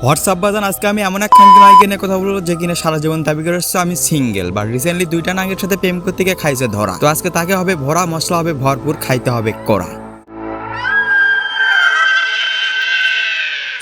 WhatsApp বাজান আজকে আমি এমন এক খানকি নায়িকা নিয়ে কথা বলবো যে কিনা সারা জীবন দাবি করে আসছে আমি সিঙ্গেল, বাট রিসেন্টলি দুইটা নায়কের সাথে প্রেম করতে গিয়ে খাইছে ধরা। তো আজকে তাকে হবে ভরা, মশলা হবে ভরপুর, খাইতে হবে কড়া।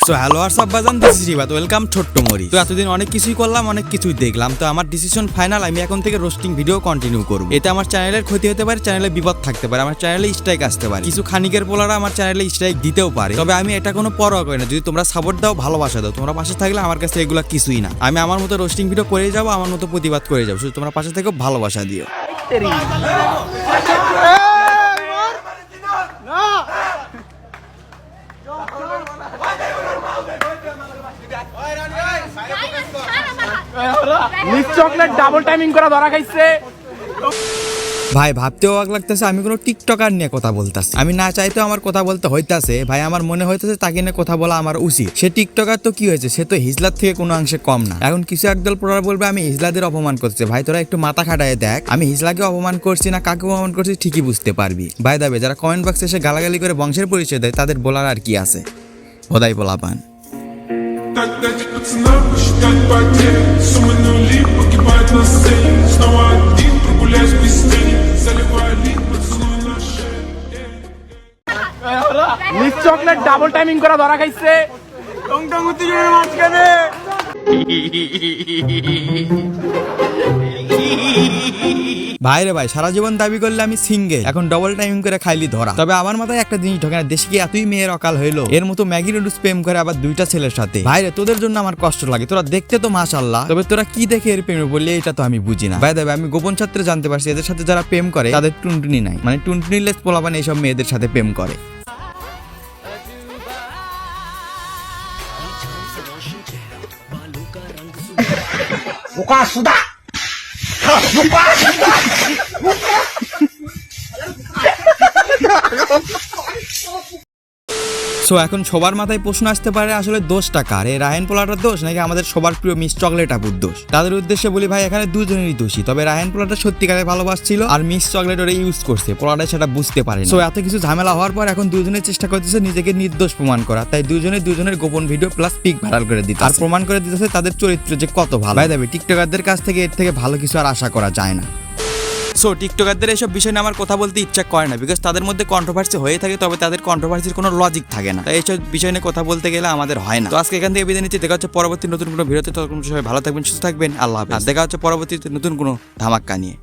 সো হ্যালো হোয়াটসঅ্যাপ বাজান, দিস ইজ রিবাত, ওয়েলকাম ছোট্ট মরি। তো এতদিন অনেক কিছুই করলাম, অনেক কিছুই দেখলাম, তো আমার ডিসিশন ফাইনাল, আমি এখন থেকে রোস্টিং ভিডিও কন্টিনিউ করব। এতে আমার চ্যানেলের ক্ষতি হতে পারে, চ্যানেলে বিপদ থাকতে পারে, আমার চ্যানেলে স্ট্রাইক আসতে পারে, কিছু খানিকের পোলারা আমার চ্যানেলে স্ট্রাইক দিতেও পারে। তবে আমি এটা কোনো পরোয়া করি না, যদি তোমরা সাপোর্ট দাও, ভালোবাসা দাও, তোমরা পাশে থাকলে আমার কাছে এগুলো কিছুই না। আমি আমার মতো রোস্টিং ভিডিও করে যাবো, আমার মতো প্রতিবাদ করে যাবো, শুধু তোমরা পাশে থেকে ভালোবাসা দিও। চকলেট ডাবল টাইমিং করা ধরা খাইছে। ভাই ভাবতেও অবাক লাগতেছে, আমি কোনো টিকটকার নিয়ে কথা বলতেছি। আমি না চাইতেও আমার কথা বলতে হইতাছে। ভাই আমার মনে হইতেছে তাকে নিয়ে কথা বলা আমার উচিত। সে টিকটকার তো কি হয়েছে, সে তো হিজলার থেকে কোনো অংশে কম না। এখন কিছু একদল প্রচার বলবে আমি হিজলাদের অপমান করছি। ভাই তোরা একটু মাথা খাটায় দেখ, আমি হিজলাকে অপমান করছি না কাকে অপমান করছি ঠিকই বুঝতে পারবি। ভাই দাবে যারা কমেন্ট বক্সে এসে গালাগালি করে বংশের পরিচয় দেয়, তাদের বলার আর কি আছে, হোদাই পোলাপান। Так дайте пацанам посчитать потери. Суммы нули погибают на сцене. Снова один прогуляюсь без тени. Заливаю лик, поцелуй на шее. চকলেট ডাবল টাইমিং করা ধরা খাইছে। টং টং উত্তেজনার মাঝখানে ভাই রে ভাই, সারা জীবন দাবি করলে আমি সিঙ্গেল, এখন ডবল টাইমিং করে খাইলি ধরা। তবে আমার মাথায় একটা জিনিস ঢোকে না, দেশে কি এতই মেয়ের অকাল হইলো? এর মতো ম্যাগি নুডলস প্রেম করে আবার দুইটা ছেলের সাথে। ভাই রে তোদের জন্য আমার কষ্ট লাগে, তোরা দেখতে তো মাশাআল্লাহ, তবে তোরা কি দেখে এর প্রেমে বললি এটা তো আমি বুঝি না। ভাই দেবে আমি গোপন ছাত্রে জানতে পারছি এদের সাথে যারা প্রেম করে তাদের টুনটুনি নাই, মানে টুনটুনিলেস পোলাপান এইসব মেয়েদের সাথে প্রেম করে। সো এখন সবার মাথায় প্রশ্ন আসতে পারে আসলে দোষটা কার, এই রায়হান পোলাটার দোষ নাকি আমাদের সবার প্রিয় মিস চকলেট আপুর দোষ? তাদের উদ্দেশ্যে বলি ভাই এখানে দুজনেরই দোষী। তবে রায়হান পোলাটা সত্যিকারে ভালোবাসছিল আর মিস চকলেট ওরা ইউজ করছে, পোলাটা সেটা বুঝতে পারে। সো এত কিছু ঝামেলা হওয়ার পর এখন দুজনের চেষ্টা করতেছে নিজেকে নির্দোষ প্রমাণ করা, তাই দুজনের গোপন ভিডিও প্লাস পিক ভাইরাল করে দিতে আর প্রমাণ করে দিতেছে তাদের চরিত্র যে কত ভালো। ভাই দেবে টিকটকারদের কাছ থেকে এর থেকে ভালো কিছু আর আশা করা যায় না। সো টিকটকারদের এইসব বিষয় নিয়ে আমার কথা বলতে ইচ্ছা করে না, বিকজ তাদের মধ্যে কন্ট্রোভার্সি হয়ে থাকে, তবে তাদের কন্ট্রোভার্সির কোনো লজিক থাকে না, তাই এইসব বিষয় নিয়ে কথা বলতে গেলে আমাদের হয় না। তো আজকে এখান থেকে বিদায় নিচ্ছি, দেখা হচ্ছে পরবর্তী নতুন কোনো ভিডিওতে। ততক্ষণ সবাই ভালো থাকবেন, সুস্থ থাকবেন, আল্লাহ হাফেজ। দেখা হচ্ছে পরবর্তী নতুন কোনো ধামাক্কা নিয়ে।